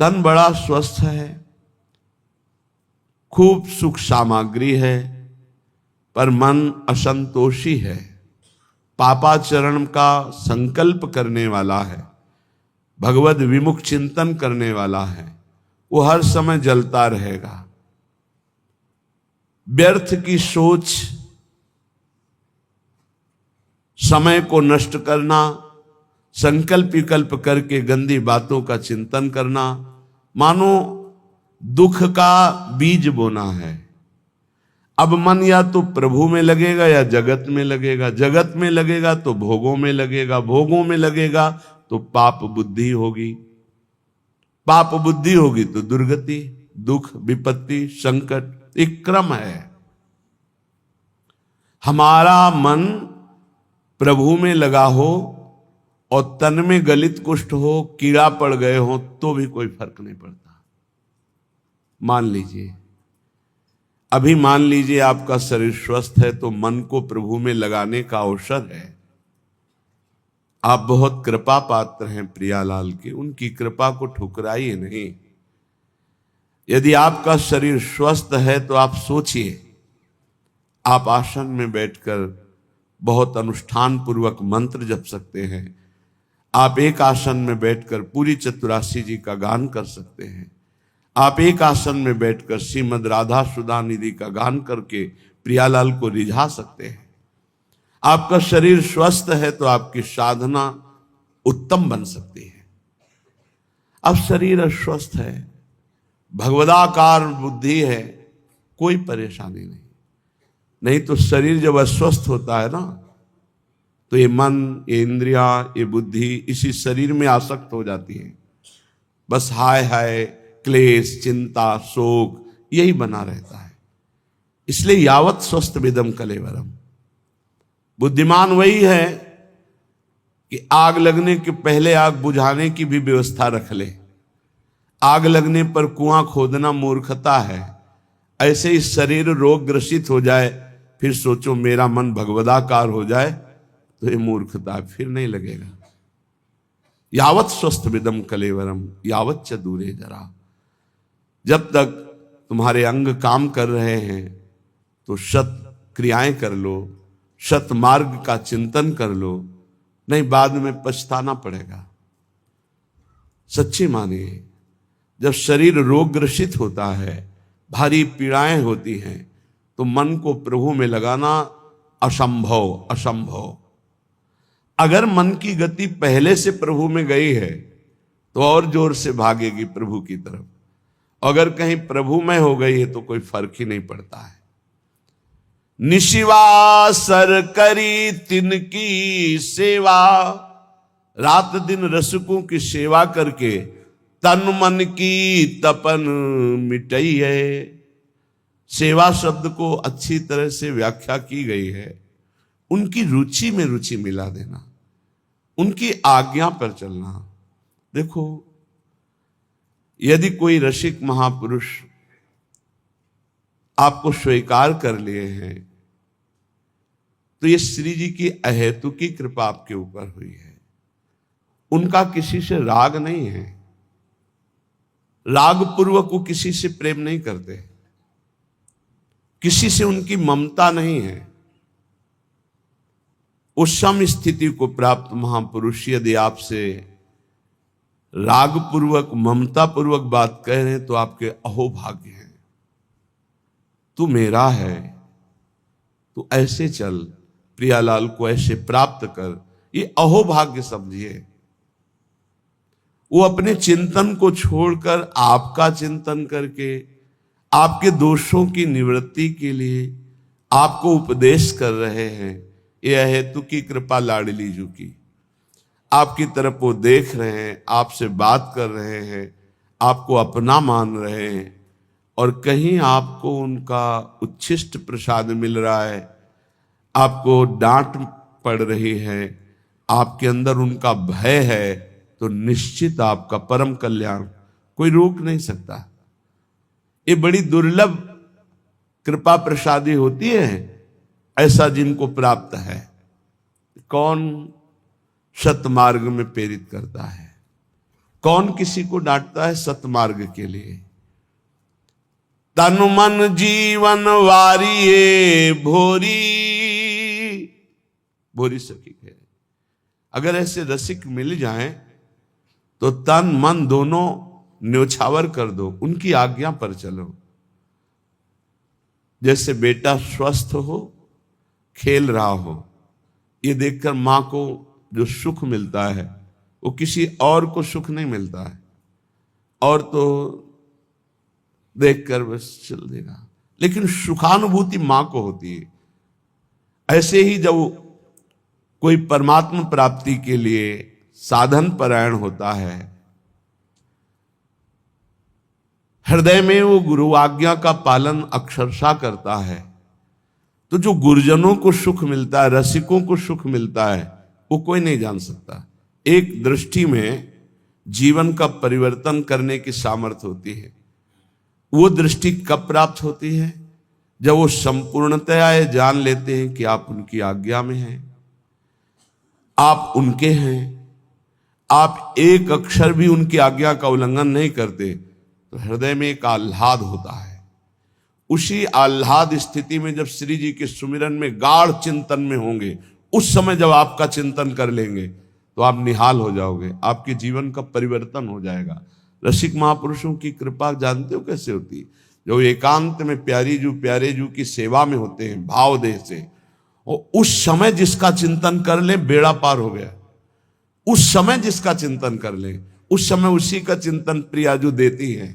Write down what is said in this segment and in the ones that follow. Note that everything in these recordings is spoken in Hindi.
तन बड़ा स्वस्थ है, खूब सुख सामग्री है, पर मन असंतोषी है, पापाचरण का संकल्प करने वाला है, भगवद विमुख चिंतन करने वाला है, वो हर समय जलता रहेगा। व्यर्थ की सोच, समय को नष्ट करना, संकल्प विकल्प करके गंदी बातों का चिंतन करना, मानो दुख का बीज बोना है। अब मन या तो प्रभु में लगेगा या जगत में लगेगा, जगत में लगेगा तो भोगों में लगेगा, भोगों में लगेगा तो पाप बुद्धि होगी, पाप बुद्धि होगी तो दुर्गति, दुख, विपत्ति, संकट, एक क्रम है। हमारा मन प्रभु में लगा हो और तन में गलित कुष्ठ हो, कीड़ा पड़ गए हो, तो भी कोई फर्क नहीं पड़ता। मान लीजिए, अभी मान लीजिए आपका शरीर स्वस्थ है तो मन को प्रभु में लगाने का अवसर है। आप बहुत कृपा पात्र हैं प्रियालाल के, उनकी कृपा को ठुकराइए नहीं। यदि आपका शरीर स्वस्थ है तो आप सोचिए, आप आसन में बैठकर बहुत अनुष्ठान पूर्वक मंत्र जप सकते हैं। आप एक आसन में बैठकर पूरी चतुरासी जी का गान कर सकते हैं। आप एक आसन में बैठकर श्रीमद राधा सुधा निधि का गान करके प्रियालाल को रिझा सकते हैं। आपका शरीर स्वस्थ है तो आपकी साधना उत्तम बन सकती है। अब शरीर अस्वस्थ है, भगवदाकार बुद्धि है, कोई परेशानी नहीं। नहीं तो शरीर जब अस्वस्थ होता है ना, तो ये मन, ये इंद्रियां, ये बुद्धि इसी शरीर में आसक्त हो जाती है। बस हाय हाय, क्लेश, चिंता, शोक यही बना रहता है। इसलिए यावत स्वस्थ विदम कलेवरम। बुद्धिमान वही है कि आग लगने के पहले आग बुझाने की भी व्यवस्था रख ले। आग लगने पर कुआं खोदना मूर्खता है। ऐसे ही शरीर रोग ग्रसित हो जाए, फिर सोचो मेरा मन भगवदाकार हो जाए, तो ये मूर्खता, फिर नहीं लगेगा। यावत स्वस्थ विदम कलेवरम यावत च दूरे जरा। जब तक तुम्हारे अंग काम कर रहे हैं तो सत क्रियाएं कर लो, सत मार्ग का चिंतन कर लो, नहीं बाद में पछताना पड़ेगा। सच्ची मानिए, जब शरीर रोग ग्रसित होता है, भारी पीड़ाएं होती हैं, तो मन को प्रभु में लगाना असंभव असंभव। अगर मन की गति पहले से प्रभु में गई है तो और जोर से भागेगी प्रभु की तरफ। अगर कहीं प्रभु में हो गई है तो कोई फर्क ही नहीं पड़ता है। निशिवासर करी तिनकी सेवा, रात दिन रसकों की सेवा करके तन मन की तपन मिटई है। सेवा शब्द को अच्छी तरह से व्याख्या की गई है, उनकी रुचि में रुचि मिला देना, उनकी आज्ञा पर चलना। देखो, यदि कोई रसिक महापुरुष आपको स्वीकार कर लिए हैं तो ये श्री जी की अहेतुकी कृपा आपके ऊपर हुई है। उनका किसी से राग नहीं है, राग पूर्वक वो किसी से प्रेम नहीं करते, किसी से उनकी ममता नहीं है। उस सम स्थिति को प्राप्त महापुरुष यदि आपसे राग पूर्वक, ममता पूर्वक बात कह रहे हैं तो आपके अहोभाग्य हैं। तू मेरा है, तू ऐसे चल, प्रियालाल को ऐसे प्राप्त कर, ये अहोभाग्य समझिए। वो अपने चिंतन को छोड़कर आपका चिंतन करके आपके दोषों की निवृत्ति के लिए आपको उपदेश कर रहे हैं। यह हेतु की कृपा लाडली जू की, आपकी तरफ वो देख रहे हैं, आपसे बात कर रहे हैं, आपको अपना मान रहे हैं, और कहीं आपको उनका उच्छिष्ट प्रसाद मिल रहा है, आपको डांट पड़ रही है, आपके अंदर उनका भय है, तो निश्चित आपका परम कल्याण कोई रोक नहीं सकता। ये बड़ी दुर्लभ कृपा प्रसादी होती है, ऐसा जिनको प्राप्त है। कौन सतमार्ग में प्रेरित करता है, कौन किसी को डांटता है? सतमार्ग के लिए। तन मन जीवन वारिये भोरी, भोरी सखी है। अगर ऐसे रसिक मिल जाएं तो तन मन दोनों न्योछावर कर दो, उनकी आज्ञा पर चलो। जैसे बेटा स्वस्थ हो, खेल रहा हो, ये देखकर मां को जो सुख मिलता है वो किसी और को सुख नहीं मिलता है। और तो देखकर बस चल देगा, लेकिन सुखानुभूति मां को होती है। ऐसे ही जब कोई परमात्मा प्राप्ति के लिए साधन परायण होता है, हृदय में वो गुरु आज्ञा का पालन अक्षरशः करता है, तो जो गुरुजनों को सुख मिलता है, रसिकों को सुख मिलता है, वो कोई नहीं जान सकता। एक दृष्टि में जीवन का परिवर्तन करने की सामर्थ्य होती है। वो दृष्टि कब प्राप्त होती है? जब वो संपूर्णतया जान लेते हैं कि आप उनकी आज्ञा में हैं, आप उनके हैं, आप एक अक्षर भी उनकी आज्ञा का उल्लंघन नहीं करते, तो हृदय में एक आह्लाद होता है। उसी आह्लाद स्थिति में जब श्री जी के सुमिरन में गाढ़ चिंतन में होंगे, उस समय जब आपका चिंतन कर लेंगे तो आप निहाल हो जाओगे, आपके जीवन का परिवर्तन हो जाएगा। रसिक महापुरुषों की कृपा जानते हो कैसे होती है? जो एकांत में प्यारे जू की सेवा में होते हैं भाव देह से, और उस समय जिसका चिंतन कर ले बेड़ा पार हो गया। उस समय जिसका चिंतन कर ले, उस समय उसी का चिंतन प्रियाजू देती है।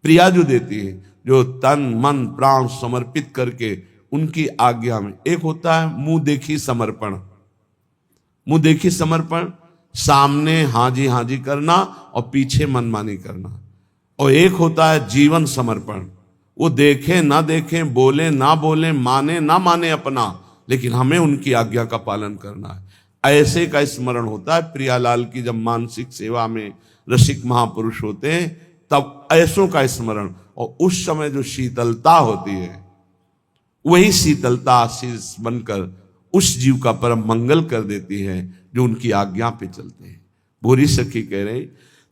प्रियाजू देती है जो तन मन प्राण समर्पित करके उनकी आज्ञा में। एक होता है मुंह देखी समर्पण, मुंह देखी समर्पण, सामने हाजी हाजी करना और पीछे मनमानी करना। और एक होता है जीवन समर्पण, वो देखे ना देखे, बोले ना बोले, माने ना माने अपना, लेकिन हमें उनकी आज्ञा का पालन करना है। ऐसे का स्मरण होता है प्रियालाल की। जब मानसिक सेवा में रसिक महापुरुष होते हैं तब ऐसों का स्मरण, और उस समय जो शीतलता होती है, वही शीतलता आशीष बनकर उस जीव का परम मंगल कर देती है जो उनकी आज्ञा पे चलते हैं। भूरी सखी कह रहे,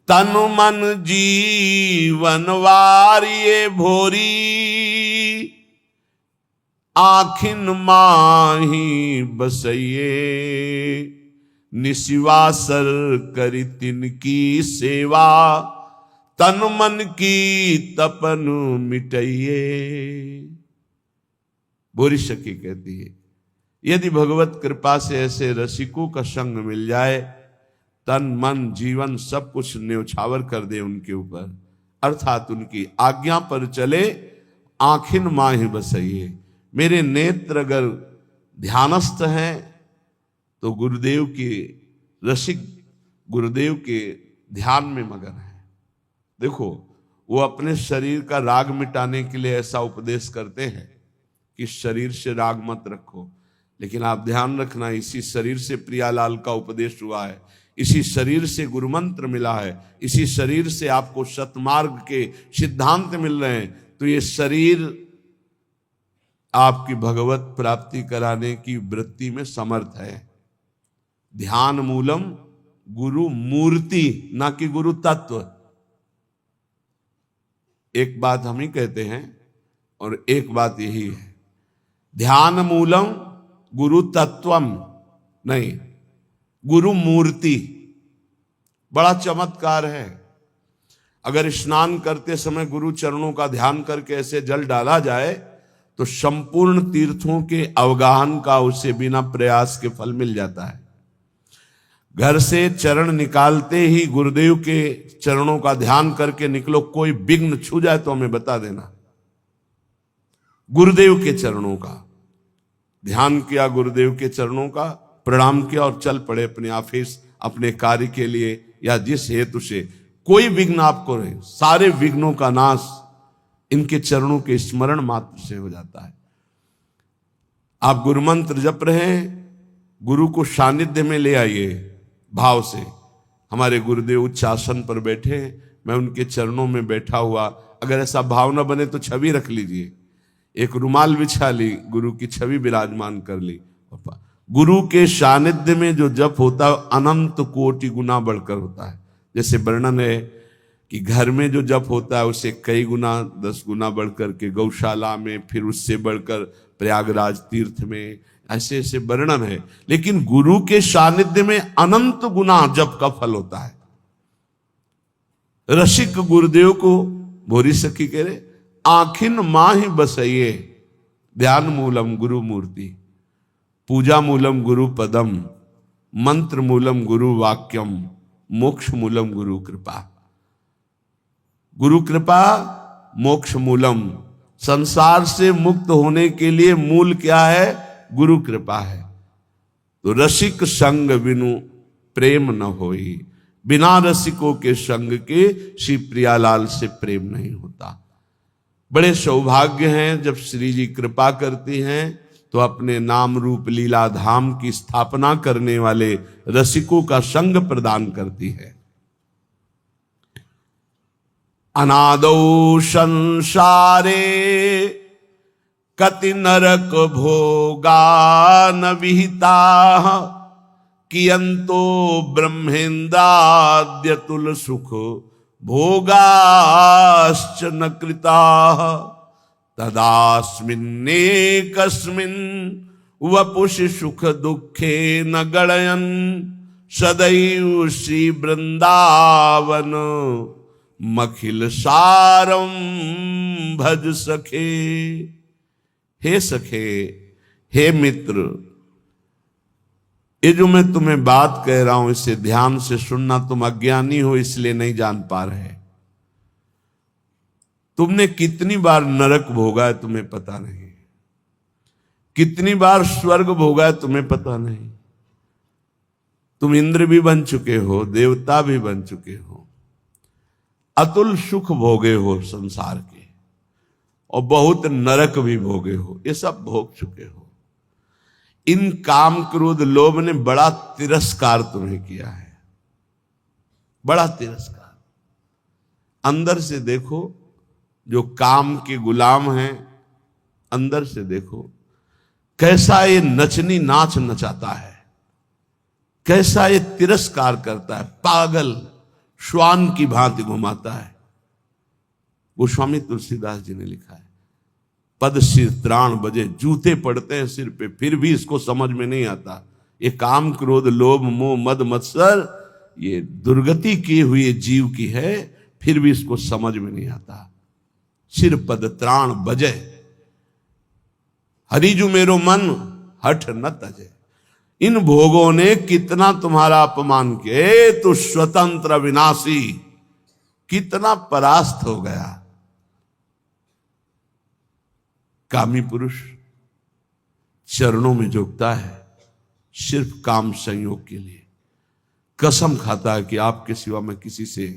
तन मन जीवन वारिये भोरी, आखिन माही बसइये, निशिवासर करी तिनकी सेवा, तन मन की तपन मिटइये। भूरी सखी कहती है, यदि भगवत कृपा से ऐसे रसिकों का संग मिल जाए, तन मन जीवन सब कुछ न्योछावर कर दे उनके ऊपर, अर्थात उनकी आज्ञा पर चले, आखिन माही बसइये। मेरे नेत्र अगर ध्यानस्थ हैं तो गुरुदेव की, रसिक गुरुदेव के ध्यान में मगन है। देखो, वो अपने शरीर का राग मिटाने के लिए ऐसा उपदेश करते हैं कि शरीर से राग मत रखो, लेकिन आप ध्यान रखना, इसी शरीर से प्रियालाल का उपदेश हुआ है, इसी शरीर से गुरु मंत्र मिला है, इसी शरीर से आपको सतमार्ग के सिद्धांत मिल रहे हैं। तो ये शरीर आपकी भगवत प्राप्ति कराने की वृत्ति में समर्थ है। ध्यान मूलम गुरु मूर्ति, ना कि गुरु तत्व। एक बात हम ही कहते हैं और एक बात यही है, ध्यान मूलम गुरु तत्वम नहीं, गुरु मूर्ति। बड़ा चमत्कार है। अगर स्नान करते समय गुरु चरणों का ध्यान करके ऐसे जल डाला जाए तो संपूर्ण तीर्थों के अवगाहन का उसे बिना प्रयास के फल मिल जाता है। घर से चरण निकालते ही गुरुदेव के चरणों का ध्यान करके निकलो, कोई विघ्न छू जाए तो हमें बता देना। गुरुदेव के चरणों का ध्यान किया, गुरुदेव के चरणों का प्रणाम किया और चल पड़े अपने ऑफिस, अपने कार्य के लिए या जिस हेतु से। कोई विघ्न आपको रहे, सारे विघ्नों का नाश इनके चरणों के स्मरण मात्र से हो जाता है। आप गुरु मंत्र जप रहे हैं, गुरु को सानिध्य में ले आइए भाव से। हमारे गुरुदेव उच्च आसन पर बैठे हैं, मैं उनके चरणों में बैठा हुआ, अगर ऐसा भाव न बने तो छवि रख लीजिए, एक रुमाल बिछा ली, गुरु की छवि विराजमान कर ली। गुरु के सानिध्य में जो जप होता है अनंत कोटि गुना बढ़कर होता है। जैसे वर्णन है कि घर में जो जप होता है उसे कई गुना 10 गुना बढ़कर के गौशाला में, फिर उससे बढ़कर प्रयागराज तीर्थ में, ऐसे ऐसे वर्णन है। लेकिन गुरु के सानिध्य में अनंत गुना जप का फल होता है। रसिक गुरुदेव को भोरी सखी कह रहे, आखिन माहि बसइये, ध्यान मूलम गुरु मूर्ति, पूजा मूलम गुरु पदम, मंत्र मूलम गुरु वाक्यम, मोक्ष मूलम गुरु कृपा। गुरु कृपा मोक्ष मूलम, संसार से मुक्त होने के लिए मूल क्या है? गुरु कृपा है। तो रसिक संग बिनु प्रेम न होई, बिना रसिकों के संग के श्री प्रियालाल से प्रेम नहीं होता। बड़े सौभाग्य हैं जब श्री जी कृपा करती हैं तो अपने नाम रूप लीला धाम की स्थापना करने वाले रसिकों का संग प्रदान करती है। अनादौ संसारे कति नरक भोगा न विहिता, कियंतो ब्रह्मेन्द्राद्यतुल सुख भोगाश्च न कृता, तदास्मिन्नेकस्मिन् वपुषि सुख दुखे न गणयन्, सदैव श्री वृंदावन मखिल सारम भज सखे। हे सखे, हे मित्र, ये जो मैं तुम्हें बात कह रहा हूं इसे ध्यान से सुनना। तुम अज्ञानी हो इसलिए नहीं जान पा रहे। तुमने कितनी बार नरक भोगा है तुम्हें पता नहीं, कितनी बार स्वर्ग भोगा है तुम्हें पता नहीं। तुम इंद्र भी बन चुके हो, देवता भी बन चुके हो, अतुल सुख भोगे हो संसार के, और बहुत नरक भी भोगे हो, ये सब भोग चुके हो। इन काम क्रोध लोभ ने बड़ा तिरस्कार तुम्हें किया है, बड़ा तिरस्कार। अंदर से देखो, जो काम के गुलाम हैं, अंदर से देखो कैसा ये नचनी नाच नचाता है, कैसा ये तिरस्कार करता है, पागल श्वान की भांति घुमाता है। गोस्वामी तुलसीदास जी ने लिखा है, पद सिर त्राण बजे, जूते पड़ते हैं सिर पे, फिर भी इसको समझ में नहीं आता। ये काम क्रोध लोभ मोह मद मत्सर ये दुर्गति किए हुए जीव की है, फिर भी इसको समझ में नहीं आता। सिर पद त्राण बजे, हरिजु मेरो मन हठ न तजे। इन भोगों ने कितना तुम्हारा अपमान किया, तो स्वतंत्र विनाशी कितना परास्त हो गया। कामी पुरुष चरणों में झुकता है सिर्फ काम संयोग के लिए, कसम खाता है कि आपके सिवा मैं किसी से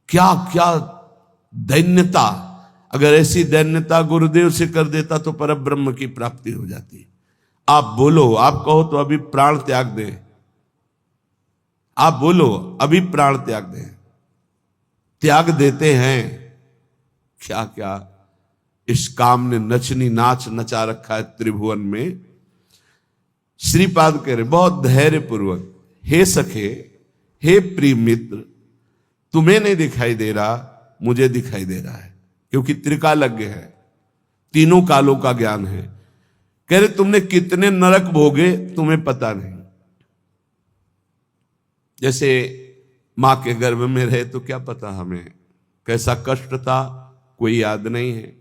क्या क्या दैन्यता, अगर ऐसी दैन्यता गुरुदेव से कर देता तो परब्रह्म की प्राप्ति हो जाती। आप बोलो, आप कहो तो अभी प्राण त्याग दें, आप बोलो अभी प्राण त्याग दें, त्याग देते हैं। क्या क्या इस काम ने नचनी नाच नचा रखा है त्रिभुवन में। श्रीपाद कह रहे बहुत धैर्य पूर्वक, हे सखे, हे प्रिय मित्र, तुम्हें नहीं दिखाई दे रहा, मुझे दिखाई दे रहा है, क्योंकि त्रिकालज्ञ है, तीनों कालों का ज्ञान है। कह रहे तुमने कितने नरक भोगे तुम्हें पता नहीं। जैसे मां के गर्भ में रहे तो क्या पता हमें कैसा कष्ट था, कोई याद नहीं है।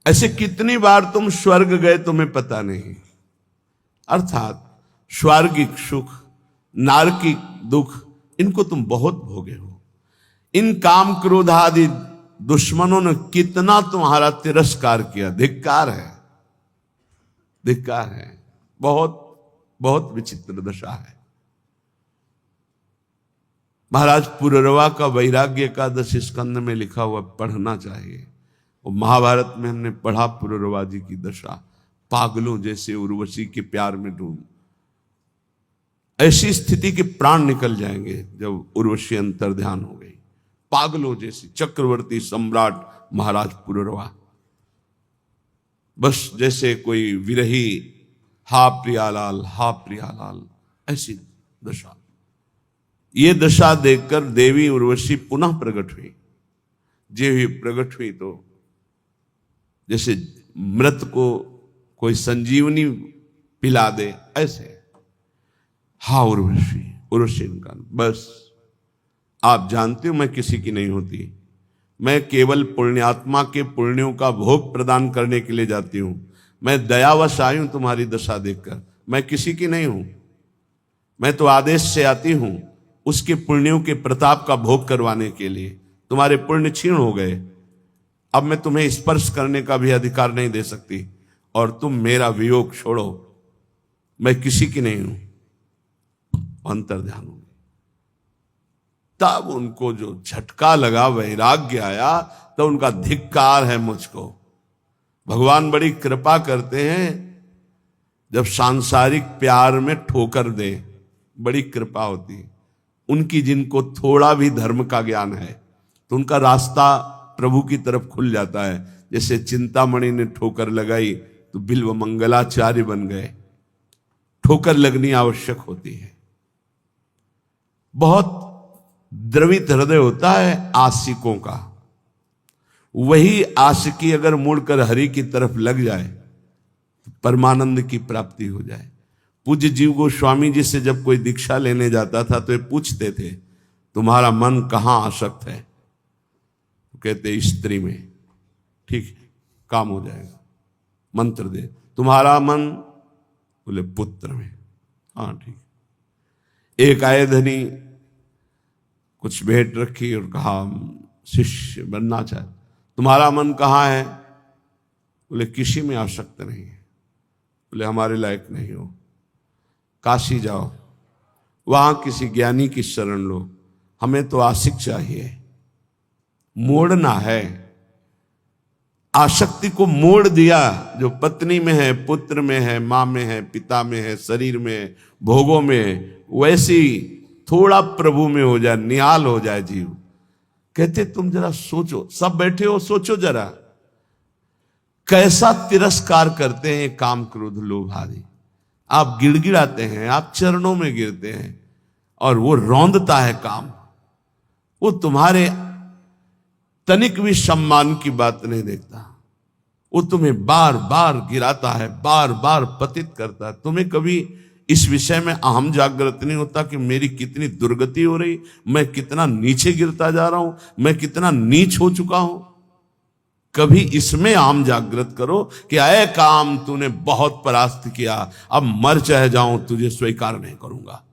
ऐसे कितनी बार तुम स्वर्ग गए तुम्हें पता नहीं। अर्थात स्वर्गिक सुख, नारकिक दुख, इनको तुम बहुत भोगे हो। इन काम क्रोध आदि दुश्मनों ने कितना तुम्हारा तिरस्कार किया। धिक्कार है, धिक्कार है। बहुत बहुत विचित्र दशा है। महाराज पुररवा का वैराग्य एकादश स्कंद में लिखा हुआ पढ़ना चाहिए। और महाभारत में हमने पढ़ा पुररवा जी की दशा, पागलों जैसे उर्वशी के प्यार में डूब। ऐसी स्थिति के प्राण निकल जाएंगे जब उर्वशी अंतर ध्यान हो गई। पागलों जैसी चक्रवर्ती सम्राट महाराज पुररवा, बस जैसे कोई विरही, हा प्रियालाल, हा प्रियालाल, ऐसी दशा। ये दशा देखकर देवी उर्वशी पुनः प्रकट हुई। जे हुई प्रकट हुई तो जैसे मृत को कोई संजीवनी पिला दे ऐसे, हाँ उर्वशी का बस आप जानते हो मैं किसी की नहीं होती, मैं केवल पुण्यात्मा के पुण्यों का भोग प्रदान करने के लिए जाती हूं। मैं दयावश आई हूं तुम्हारी दशा देखकर, मैं किसी की नहीं हूं। मैं तो आदेश से आती हूं उसके पुण्यों के प्रताप का भोग करवाने के लिए। तुम्हारे पुण्य क्षीण हो गए, अब मैं तुम्हें स्पर्श करने का भी अधिकार नहीं दे सकती, और तुम मेरा वियोग छोड़ो, मैं किसी की नहीं हूं। अंतर्ध्यान हो गई। तब उनको जो झटका लगा, वैराग्य आया, तो उनका धिक्कार है मुझको। भगवान बड़ी कृपा करते हैं जब सांसारिक प्यार में ठोकर दे, बड़ी कृपा होती है उनकी। जिनको थोड़ा भी धर्म का ज्ञान है तो उनका रास्ता प्रभु की तरफ खुल जाता है। जैसे चिंतामणि ने ठोकर लगाई तो बिल्व मंगलाचार्य बन गए। ठोकर लगनी आवश्यक होती है। बहुत द्रवित हृदय होता है आशिकों का, वही आशिकी अगर मुड़कर हरि की तरफ लग जाए तो परमानंद की प्राप्ति हो जाए। पूज्य जीव गोस्वामी जी से जब कोई दीक्षा लेने जाता था तो ये पूछते थे तुम्हारा मन कहां आसक्त है, तो कहते स्त्री में। ठीक है, काम हो जाएगा। मंत्र दे, तुम्हारा मन, बोले पुत्र में। हाँ ठीक। एक आए धनी कुछ भेंट रखी और कहा शिष्य बनना चाहे, तुम्हारा मन कहाँ है? बोले किसी में आसक्त नहीं है। बोले हमारे लायक नहीं हो, काशी जाओ, वहां किसी ज्ञानी की शरण लो, हमें तो आशिक चाहिए। मोड़ना है, आसक्ति को मोड़ दिया। जो पत्नी में है, पुत्र में है, मां में है, पिता में है, शरीर में, भोगों में, वैसी थोड़ा प्रभु में हो जाए, निहाल हो जाए जीव। कहते तुम जरा सोचो, सब बैठे हो, सोचो जरा कैसा तिरस्कार करते हैं काम क्रोध लोभ आदि। आप गिड़गिड़ाते हैं, आप चरणों में गिरते हैं, और वो रौंदता है काम। वो तुम्हारे तनिक भी सम्मान की बात नहीं देखता। वो तुम्हें बार बार गिराता है, बार बार पतित करता है। तुम्हें कभी इस विषय में अहम जागृत नहीं होता कि मेरी कितनी दुर्गति हो रही, मैं कितना नीचे गिरता जा रहा हूं, मैं कितना नीच हो चुका हूं। कभी इसमें आम जागृत करो कि अय काम तूने बहुत परास्त किया, अब मर चाहे जाऊं तुझे स्वीकार नहीं करूंगा।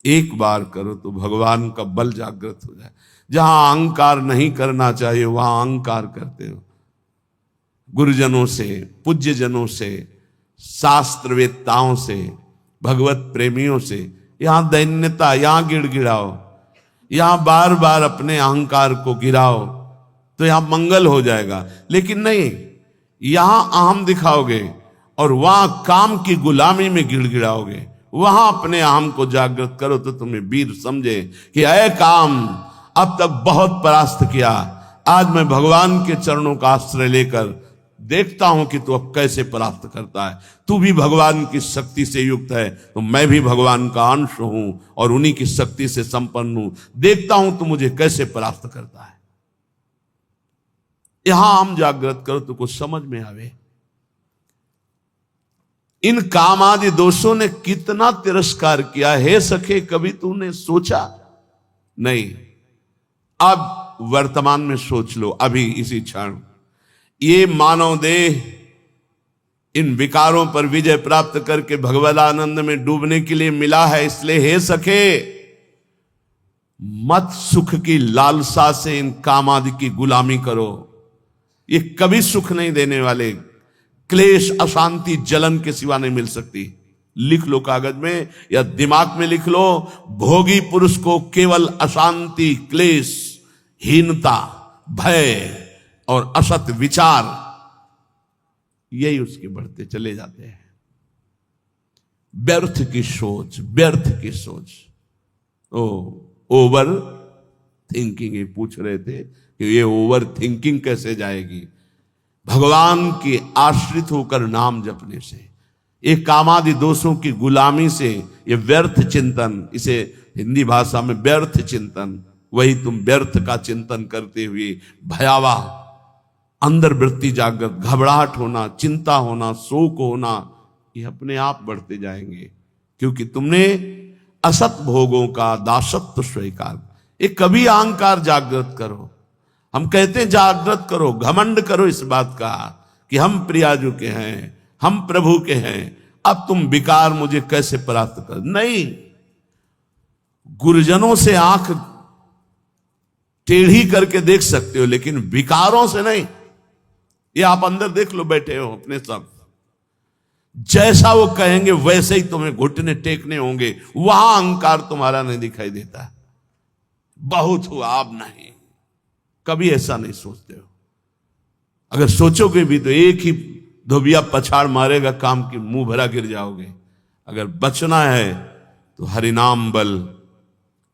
एक बार करो तो भगवान का बल जागृत हो जाए। जहां अहंकार नहीं करना चाहिए वहां अहंकार करते हो। गुरुजनों से, पूज्य जनों से, शास्त्रवेत्ताओं से, भगवत प्रेमियों से यहां दैन्यता, यहां गिड़गिड़ाओ, यहां बार बार अपने अहंकार को गिराओ तो यहां मंगल हो जाएगा। लेकिन नहीं, यहां अहम दिखाओगे और वहां काम की गुलामी में गिड़गिड़ाओगे। वहां अपने अहम को जागृत करो तो तुम्हें वीर समझे कि अय काम अब तक बहुत परास्त किया, आज मैं भगवान के चरणों का आश्रय लेकर देखता हूं कि तू अब कैसे परास्त करता है। तू भी भगवान की शक्ति से युक्त है, तो मैं भी भगवान का अंश हूं और उन्हीं की शक्ति से संपन्न हूं। देखता हूं तू मुझे कैसे परास्त करता है। यहां हम जागृत करो तो कुछ समझ में आवे। इन काम आदि दोषों ने कितना तिरस्कार किया। हे सखे, कभी तूने सोचा नहीं? अब वर्तमान में सोच लो, अभी इसी क्षण। ये मानव देह इन विकारों पर विजय प्राप्त करके भगवदानंद में डूबने के लिए मिला है। इसलिए हे सखे, मत सुख की लालसा से इन काम आदि की गुलामी करो। ये कभी सुख नहीं देने वाले, क्लेश, अशांति, जलन के सिवा नहीं मिल सकती। लिख लो कागज में या दिमाग में लिख लो, भोगी पुरुष को केवल अशांति, क्लेश, हीनता, भय और असत विचार, यही उसके बढ़ते चले जाते हैं। व्यर्थ की सोच, व्यर्थ की सोच। Over thinking. ये पूछ रहे थे कि ये ओवर थिंकिंग कैसे जाएगी? भगवान के आश्रित होकर नाम जपने से, ये कामादि दोषों की गुलामी से, ये व्यर्थ चिंतन, इसे हिंदी भाषा में व्यर्थ चिंतन, वही तुम व्यर्थ का चिंतन करते हुए भयावह अंदर वृत्ति जागृत, घबराहट होना, चिंता होना, शोक होना, ये अपने आप बढ़ते जाएंगे, क्योंकि तुमने असत भोगों का दासत्व स्वीकार। एक कभी अहंकार जागृत करो। हम कहते हैं जागृत करो, घमंड करो इस बात का कि हम प्रियाजू के हैं, हम प्रभु के हैं, अब तुम विकार मुझे कैसे परास्त कर। नहीं, गुरुजनों से आंख टेढ़ी करके देख सकते हो, लेकिन विकारों से नहीं। ये आप अंदर देख लो, बैठे हो अपने सब, जैसा वो कहेंगे वैसे ही तुम्हें घुटने टेकने होंगे। वहां अहंकार तुम्हारा नहीं दिखाई देता। बहुत हुआ, अब नहीं, कभी ऐसा नहीं सोचते हो। अगर सोचोगे भी तो एक ही धोबिया पछाड़ मारेगा, काम की मुंह भरा गिर जाओगे। अगर बचना है तो हरिनाम बल,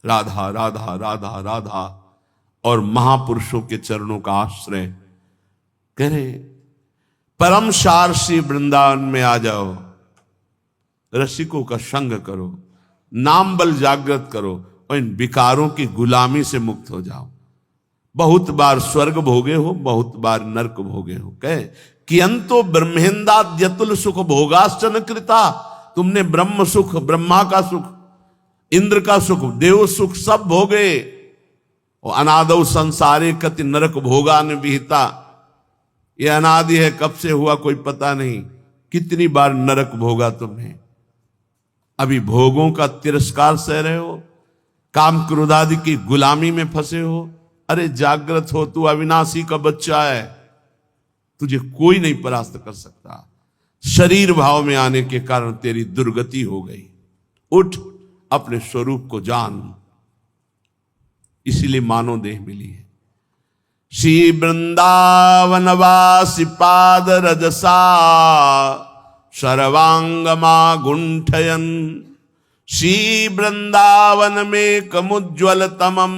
राधा राधा राधा राधा और महापुरुषों के चरणों का आश्रय। कह रहे परम सार श्री वृंदावन में आ जाओ, रसिकों का संग करो, नाम बल जागृत करो और इन विकारों की गुलामी से मुक्त हो जाओ। बहुत बार स्वर्ग भोगे हो, बहुत बार नरक भोगे हो। कहे कि अंतो ब्रह्मेंदाद्यतुल सुख भोगाश्चन कृता। तुमने ब्रह्म सुख, ब्रह्मा का सुख, इंद्र का सुख, देव सुख सब भोगे। और अनादौ संसारे कति नरक भोगान विहिता। ये अनादि है, कब से हुआ कोई पता नहीं, कितनी बार नरक भोगा तुमने। अभी भोगों का तिरस्कार सह रहे हो, काम क्रोध आदि की गुलामी में फंसे हो। अरे जागृत हो, तू अविनाशी का बच्चा है, तुझे कोई नहीं परास्त कर सकता। शरीर भाव में आने के कारण तेरी दुर्गति हो गई। उठ, अपने स्वरूप को जान। इसीलिए मानव देह मिली है। श्री वृंदावनवासी पाद रजसा सर्वांगमा गुंठयन। श्री वृंदावन में कमुज्ज्वल तमम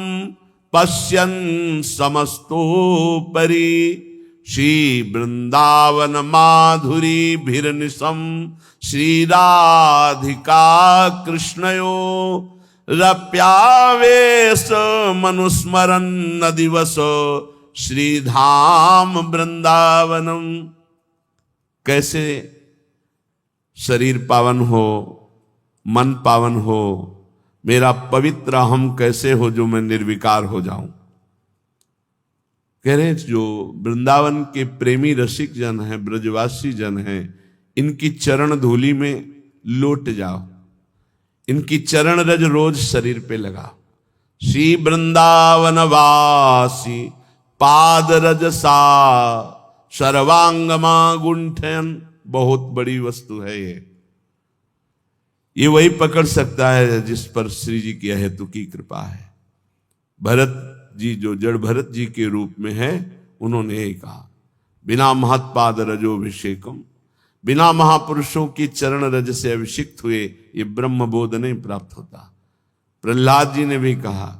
पश्यन समस्तोपरि। श्री वृंदावन माधुरी भिरनिशम श्री राधिका कृष्णयो रप्यावेश मनुस्मरन न दिवस श्रीधाम वृंदावनम। कैसे शरीर पावन हो, मन पावन हो, मेरा पवित्र हम कैसे हो जो मैं निर्विकार हो जाऊं। कह रहे जो वृंदावन के प्रेमी रसिक जन हैं, ब्रजवासी जन हैं, इनकी चरण धूलि में लौट जाओ, इनकी चरण रज रोज शरीर पे लगा। श्री वृंदावन वासी पाद रजसा सर्वांगमा गुंठन। बहुत बड़ी वस्तु है ये वही पकड़ सकता है जिस पर श्री जी की अहेतु की कृपा है। भरत जी जो जड़ भरत जी के रूप में है, उन्होंने यही कहा, बिना महत्पाद रजोभिषेकम, बिना महापुरुषों की चरण रज से अभिषिक्त हुए ये ब्रह्म बोध नहीं प्राप्त होता। प्रहलाद जी ने भी कहा,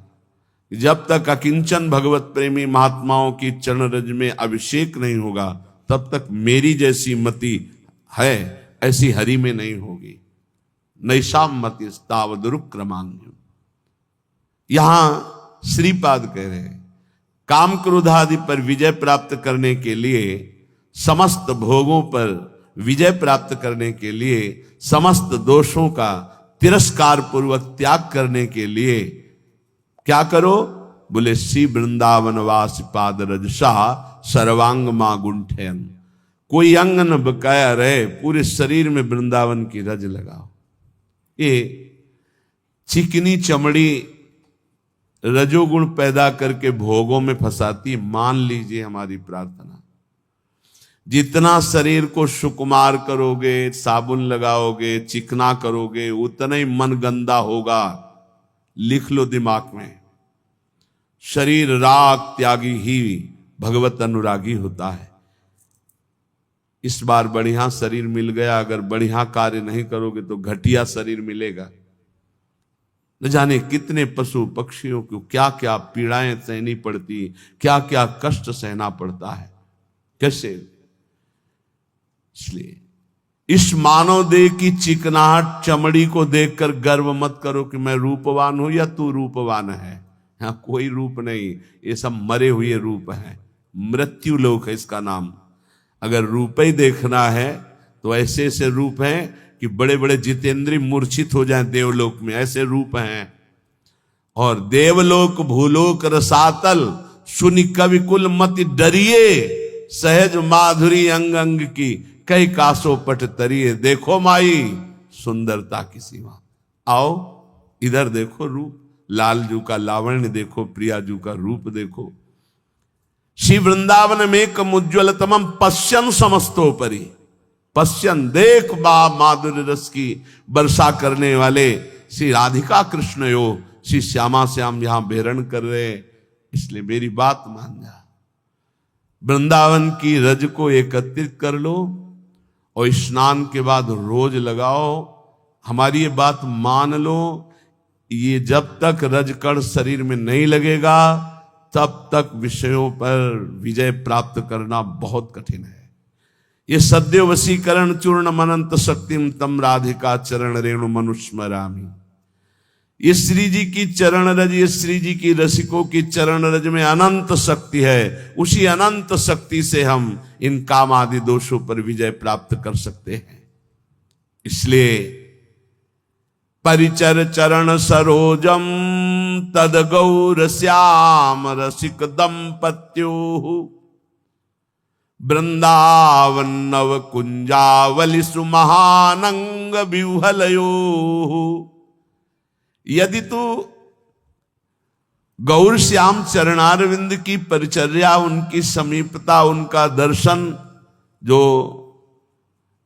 जब तक अकिंचन भगवत प्रेमी महात्माओं की चरण रज में अभिषेक नहीं होगा, तब तक मेरी जैसी मति है ऐसी हरि में नहीं होगी। नैषाम मति तावदुरुक्रमान्यम। यहां श्रीपाद कह रहे हैं, काम क्रोध आदि पर विजय प्राप्त करने के लिए, समस्त भोगों पर विजय प्राप्त करने के लिए, समस्त दोषों का तिरस्कार पूर्वक त्याग करने के लिए क्या करो? बोले श्री वृंदावन वास पाद रजसा सर्वांग मा गुंठयन। कोई अंग न बकाया रहे, पूरे शरीर में वृंदावन की रज लगाओ। ये चिकनी चमड़ी रजोगुण पैदा करके भोगों में फंसाती। मान लीजिए हमारी प्रार्थना, जितना शरीर को सुकुमार करोगे, साबुन लगाओगे, चिकना करोगे, उतना ही मन गंदा होगा। लिख लो दिमाग में, शरीर राग त्यागी ही भगवत अनुरागी होता है। इस बार बढ़िया शरीर मिल गया, अगर बढ़िया कार्य नहीं करोगे तो घटिया शरीर मिलेगा। न जाने कितने पशु पक्षियों को क्या क्या पीड़ाएं सहनी पड़ती, क्या क्या कष्ट सहना पड़ता है, कैसे। इसलिए इस मानव देह की चिकनाहट चमड़ी को देखकर गर्व मत करो कि मैं रूपवान हूं या तू रूपवान है। यहां कोई रूप नहीं, ये सब मरे हुए रूप हैं। मृत्यु लोक है इसका नाम। अगर रूप ही देखना है तो ऐसे ऐसे रूप हैं कि बड़े बड़े जितेंद्री मूर्छित हो जाएं देवलोक में, ऐसे रूप हैं। और देवलोक भूलोक रसातल सुनि कवि कुल मति डरिए, सहज माधुरी अंग अंग की कई कासो पट तरिए। देखो माई सुंदरता की सीमा। आओ इधर देखो रूप, लालजू का लावण्य देखो, प्रियाजू का रूप देखो। श्री वृंदावन में कम उज्ज्वलतमम पश्यन समस्तोपरि। पश्यन देख बा माधुर्य रस की वर्षा करने वाले श्री राधिका कृष्ण यो, श्री श्यामा श्याम यहां बेहरण कर रहे। इसलिए मेरी बात मान जा, वृंदावन की रज को एकत्रित कर लो और स्नान के बाद रोज लगाओ। हमारी ये बात मान लो, ये जब तक रजकण शरीर में नहीं लगेगा तब तक विषयों पर विजय प्राप्त करना बहुत कठिन है। ये सद्य वशीकरण चूर्ण मनंत शक्तिम तम राधिका चरण रेणु मनुस्मरामी। ये श्री जी की चरण रज, ये श्री जी की रसिकों की चरण रज में अनंत शक्ति है। उसी अनंत शक्ति से हम इन काम आदि दोषों पर विजय प्राप्त कर सकते हैं। इसलिए परिचर चरण सरोजम तद गौर श्याम रसिक दंपत्यो, वृंदावन नव कुंजावली सुमहानंग विह्वलयो। यदि तू गौर श्याम चरणारविंद की परिचर्या, उनकी समीपता, उनका दर्शन जो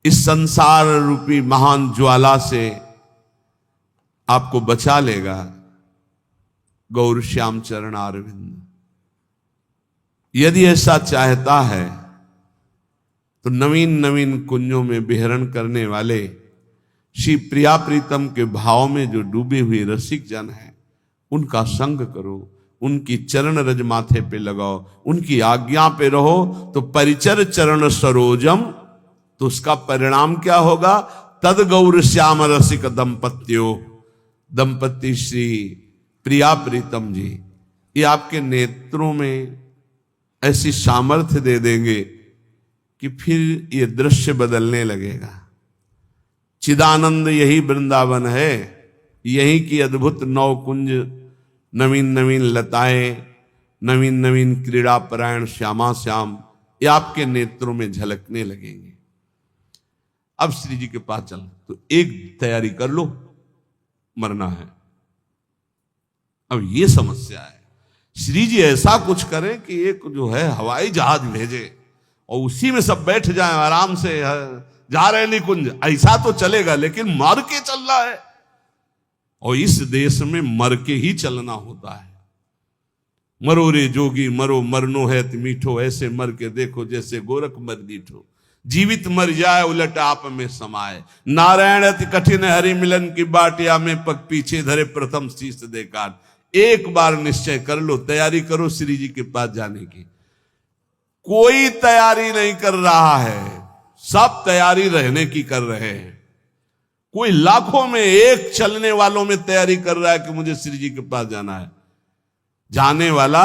इस संसार रूपी महान ज्वाला से आपको बचा लेगा, गौर श्याम चरणारविंद, यदि ऐसा चाहता है तो नवीन नवीन कुंजों में विहरण करने वाले श्री प्रिया प्रीतम के भाव में जो डूबे हुए रसिक जन हैं उनका संग करो, उनकी चरण रज माथे पे लगाओ, उनकी आज्ञा पे रहो। तो परिचर चरण सरोजम, तो उसका परिणाम क्या होगा? तद गौर श्याम रसिक दंपत्यो, दंपति श्री प्रिया प्रीतम जी ये आपके नेत्रों में ऐसी सामर्थ्य दे देंगे कि फिर ये दृश्य बदलने लगेगा। चिदानंद यही वृंदावन है, यही की अद्भुत नौ कुंज, नवीन नवीन लताएं, नवीन नवीन क्रीड़ा परायण श्यामा श्याम, ये आपके नेत्रों में झलकने लगेंगे। अब श्री जी के पास चल, तो एक तैयारी कर लो, मरना है। अब ये समस्या है, श्री जी ऐसा कुछ करें कि एक जो है हवाई जहाज भेजे और उसी में सब बैठ जाएं आराम से, जा रहे निकुंज, ऐसा तो चलेगा, लेकिन मर के चल रहा है। और इस देश में मर के ही चलना होता है। मरो रे जोगी मरो, मरनो है मीठो, ऐसे मर के देखो जैसे गोरख मर दीठो। जीवित मर जाए उलट आप में समाये, नारायण अति कठिन हरि मिलन की बाटिया में पग पीछे धरे प्रथम शीश देकार। एक बार निश्चय कर लो, तैयारी करो श्री जी के पास जाने की। कोई तैयारी नहीं कर रहा है, सब तैयारी रहने की कर रहे हैं। कोई लाखों में एक चलने वालों में तैयारी कर रहा है कि मुझे श्री जी के पास जाना है। जाने वाला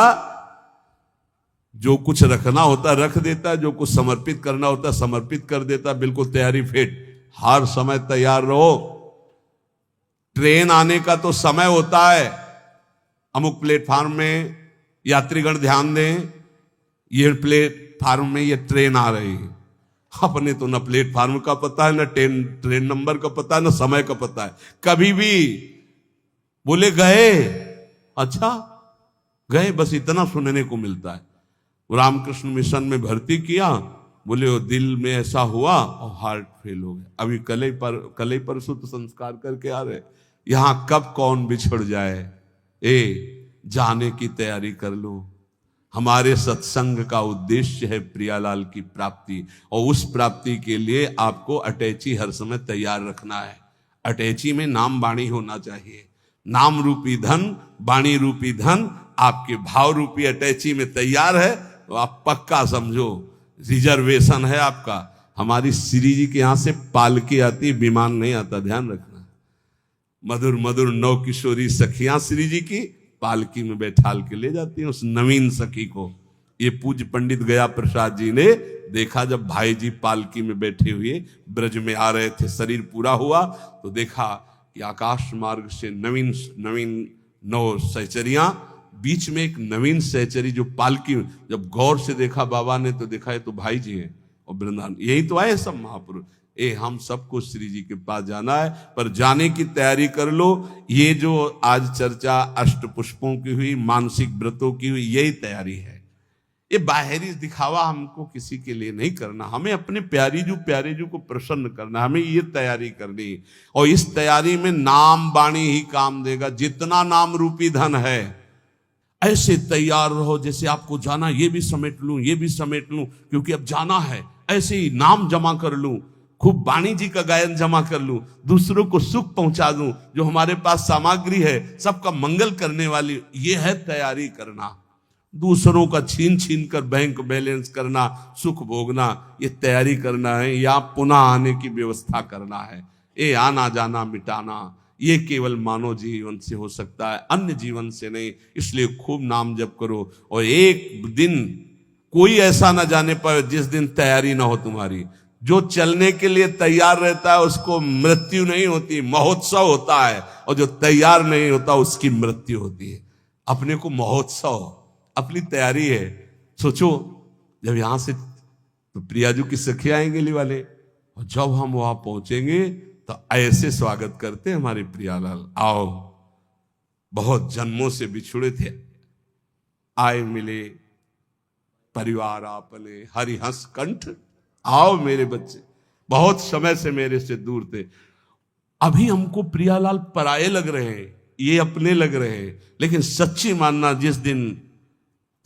जो कुछ रखना होता रख देता, जो कुछ समर्पित करना होता समर्पित कर देता, बिल्कुल तैयारी फिट, हर समय तैयार रहो। ट्रेन आने का तो समय होता है, अमुक प्लेटफार्म में यात्रीगण ध्यान दें, ये प्लेटफार्म में ये ट्रेन आ रही है। अपने तो न प्लेटफार्म का पता है, न ट्रेन नंबर का पता है, न समय का पता है। कभी भी बोले गए, अच्छा गए, बस इतना सुनने को मिलता है। रामकृष्ण मिशन में भर्ती किया, बोले वो दिल में ऐसा हुआ और हार्ट फेल हो गया। अभी कल ही परसों तो संस्कार करके आ रहे। यहां कब कौन बिछड़ जाए, जाने की तैयारी कर लो। हमारे सत्संग का उद्देश्य है प्रियालाल की प्राप्ति, और उस प्राप्ति के लिए आपको अटैची हर समय तैयार रखना है। अटैची में नाम वाणी होना चाहिए। नाम रूपी धन, वाणी रूपी धन आपके भाव रूपी अटैची में तैयार है तो आप पक्का समझो रिजर्वेशन है आपका। हमारी श्री जी के यहां से पालकी आती, विमान नहीं आता, ध्यान रखना। मधुर मधुर नौ किशोरी सखियां श्री जी की पालकी में बैठाल के ले जाती हैं उस नवीन सखी को। ये पूज्य पंडित गया प्रसाद जी ने देखा, जब भाई जी पालकी में बैठे हुए ब्रज में आ रहे थे, शरीर पूरा हुआ तो देखा कि आकाश मार्ग से नवीन नवीन 9 सहचरियां, बीच में एक नवीन सहचरी जो पालकी, जब गौर से देखा बाबा ने तो देखा ये तो भाई जी हैं और वृंदावन, यही तो आए सब महापुरुष। हम सबको श्री जी के पास जाना है, पर जाने की तैयारी कर लो। ये जो आज चर्चा अष्ट पुष्पों की हुई, मानसिक व्रतों की हुई, यही तैयारी है। ये बाहरी दिखावा हमको किसी के लिए नहीं करना, हमें अपने प्यारे जू को प्रसन्न करना, हमें ये तैयारी करनी। और इस तैयारी में नाम वाणी ही काम देगा। जितना नाम रूपी धन है, ऐसे तैयार रहो जैसे आपको जाना, ये भी समेट लूं, ये भी समेट लूं, क्योंकि अब जाना है। ऐसे ही नाम जमा कर लूं, खूब वाणी जी का गायन जमा कर लूं, दूसरों को सुख पहुंचा दूं, जो हमारे पास सामग्री है सबका मंगल करने वाली, ये है तैयारी करना। दूसरों का छीन छीन कर बैंक बैलेंस करना, सुख भोगना, ये तैयारी करना है, या पुनः आने की व्यवस्था करना है। ये आना जाना मिटाना, ये केवल मानव जीवन से हो सकता है, अन्य जीवन से नहीं। इसलिए खूब नाम जप करो, और एक दिन कोई ऐसा ना जाने पाए जिस दिन तैयारी ना हो तुम्हारी। जो चलने के लिए तैयार रहता है उसको मृत्यु नहीं होती, महोत्सव होता है, और जो तैयार नहीं होता उसकी मृत्यु होती है। अपने को महोत्सव, अपनी तैयारी है। सोचो जब यहां से तो प्रियाजू की सखी आएंगे ली वाले, और जब हम वहां पहुंचेंगे तो ऐसे स्वागत करते हमारे प्रियालाल, आओ, बहुत जन्मों से बिछुड़े थे, आए मिले, परिवार आपने हरिहंस कंठ, आओ मेरे बच्चे, बहुत समय से मेरे से दूर थे। अभी हमको प्रियालाल पराये लग रहे हैं, ये अपने लग रहे हैं, लेकिन सच्ची मानना जिस दिन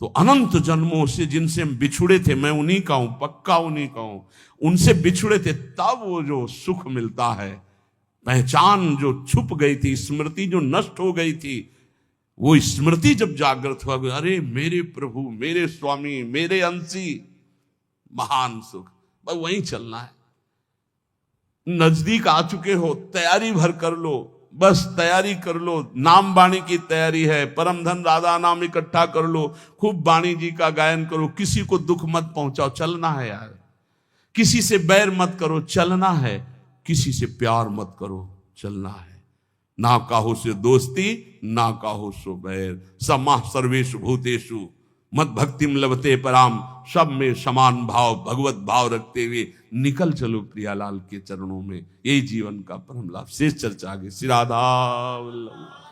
तो अनंत जन्मों से जिनसे हम बिछुड़े थे, मैं उन्हीं का हूं, पक्का उन्हीं का हूं, उनसे बिछुड़े थे, तब वो जो सुख मिलता है, पहचान जो छुप गई थी, स्मृति जो नष्ट हो गई थी, वो स्मृति जब जागृत हुआ, अरे मेरे प्रभु, मेरे स्वामी, मेरे अंशी, महान सुख, बस वहीं चलना है। नजदीक आ चुके हो, तैयारी भर कर लो, बस तैयारी कर लो। नाम वाणी की तैयारी है, परम धन राधा नाम इकट्ठा कर लो, खूब वाणी जी का गायन करो, किसी को दुख मत पहुंचाओ, चलना है यार। किसी से बैर मत करो, चलना है। किसी से प्यार मत करो, चलना है। ना काहू से दोस्ती, ना काहू सो बैर, समा सर्वेषु भूतेषु मत भक्तिम लभते पराम, सब में समान भाव, भगवत भाव रखते हुए निकल चलो प्रियालाल के चरणों में। यही जीवन का परम लाभ। शेष चर्चा आगे। श्री राधा वल्लभ।